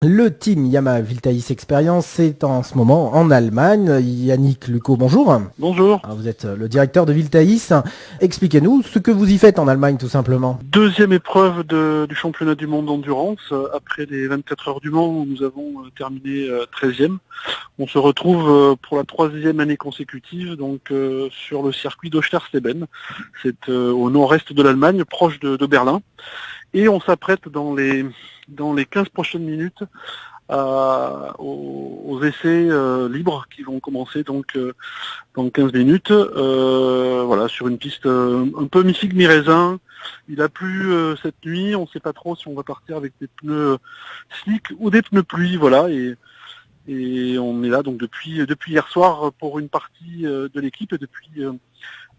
Le team Yamaha Viltaïs Experience est en ce moment en Allemagne. Yannick Lucot, bonjour. Bonjour. Alors, vous êtes le directeur de Viltaïs. Expliquez-nous ce que vous y faites en Allemagne tout simplement. Deuxième épreuve du championnat du monde d'endurance. Après les 24 heures du Mans, nous avons terminé 13e. On se retrouve pour la troisième année consécutive donc sur le circuit d'Ostersleben. C'est au nord-est de l'Allemagne, proche de Berlin. Et on s'apprête dans les 15 prochaines minutes aux essais libres qui vont commencer donc dans 15 minutes. Voilà, sur une piste un peu mi-figue mi-raisin. Il a plu cette nuit, on ne sait pas trop si on va partir avec des pneus slick ou des pneus pluie, voilà, et on est là donc depuis hier soir pour une partie de l'équipe et depuis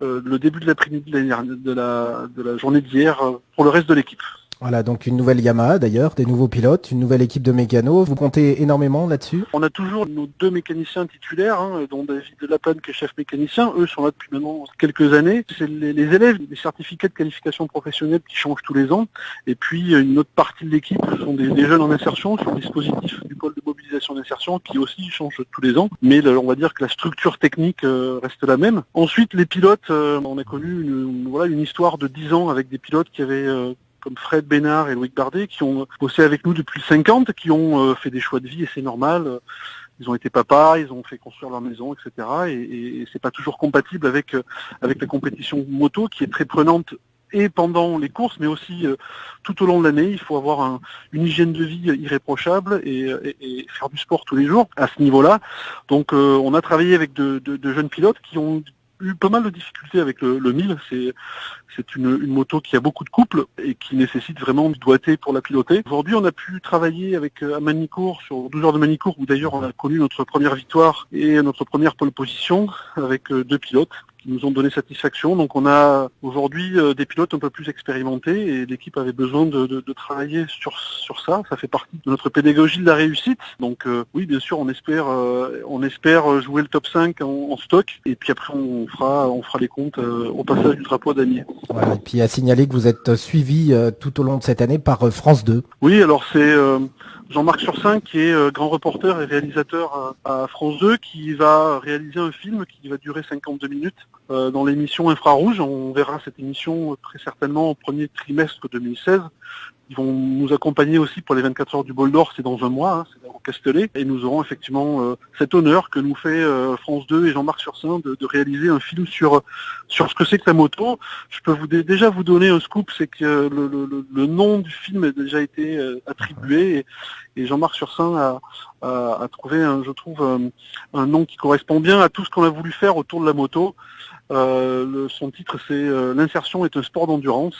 le début de l'après-midi de la journée d'hier pour le reste de l'équipe. Voilà, donc une nouvelle Yamaha d'ailleurs, des nouveaux pilotes, une nouvelle équipe de mécanos. Vous comptez énormément là-dessus? On a toujours nos deux mécaniciens titulaires, dont David Laplane qui est chef mécanicien. Eux sont là depuis maintenant quelques années. C'est les élèves, des certificats de qualification professionnelle qui changent tous les ans. Et puis une autre partie de l'équipe sont des jeunes en insertion sur le dispositif du pôle de mobilisation d'insertion qui aussi change tous les ans. Mais on va dire que la structure technique reste la même. Ensuite, les pilotes, on a connu une histoire de 10 ans avec des pilotes qui avaient comme Fred Bénard et Loïc Bardet, qui ont bossé avec nous depuis 50, qui ont fait des choix de vie, et c'est normal. Ils ont été papas, ils ont fait construire leur maison, etc. Et c'est pas toujours compatible avec la compétition moto, qui est très prenante et pendant les courses, mais aussi tout au long de l'année. Il faut avoir une hygiène de vie irréprochable et faire du sport tous les jours à ce niveau-là. Donc on a travaillé avec de jeunes pilotes qui ont eu pas mal de difficultés avec le 1000. C'est une moto qui a beaucoup de couple et qui nécessite vraiment du doigté pour la piloter. Aujourd'hui, on a pu travailler avec à Manicourt sur 12 heures de Manicourt, où d'ailleurs on a connu notre première victoire et notre première pole position avec deux pilotes qui nous ont donné satisfaction. Donc on a aujourd'hui des pilotes un peu plus expérimentés et l'équipe avait besoin de travailler sur ça. Ça fait partie de notre pédagogie de la réussite. Donc oui, bien sûr, on espère jouer le top 5 en stock et puis après on fera les comptes au passage du drapeau à damier. Voilà, et puis à signaler que vous êtes suivi tout au long de cette année par France 2. Oui, alors c'est Jean-Marc Sursin qui est grand reporter et réalisateur à France 2 qui va réaliser un film qui va durer 52 minutes dans l'émission Infrarouge. On verra cette émission très certainement au premier trimestre 2016. Ils vont nous accompagner aussi pour les 24 heures du Bol d'Or, c'est dans un mois, c'est au Castellet. Et nous aurons effectivement cet honneur que nous fait France 2 et Jean-Marc Sursin de réaliser un film sur ce que c'est que la moto. Je peux déjà vous donner un scoop, c'est que le nom du film a déjà été attribué et Jean-Marc Sursin a trouvé, je trouve, un nom qui correspond bien à tout ce qu'on a voulu faire autour de la moto. Son titre, c'est L'insertion est un sport d'endurance.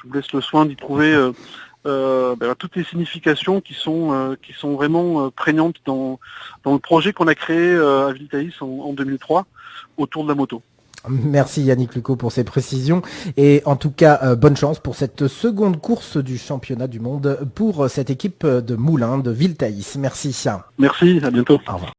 Je vous laisse le soin d'y trouver toutes les significations qui sont vraiment prégnantes dans le projet qu'on a créé à Viltaïs en 2003 autour de la moto. Merci Yannick Lucot pour ces précisions et en tout cas bonne chance pour cette seconde course du championnat du monde pour cette équipe de Moulins de Viltaïs. Merci. Merci, à bientôt. Au revoir.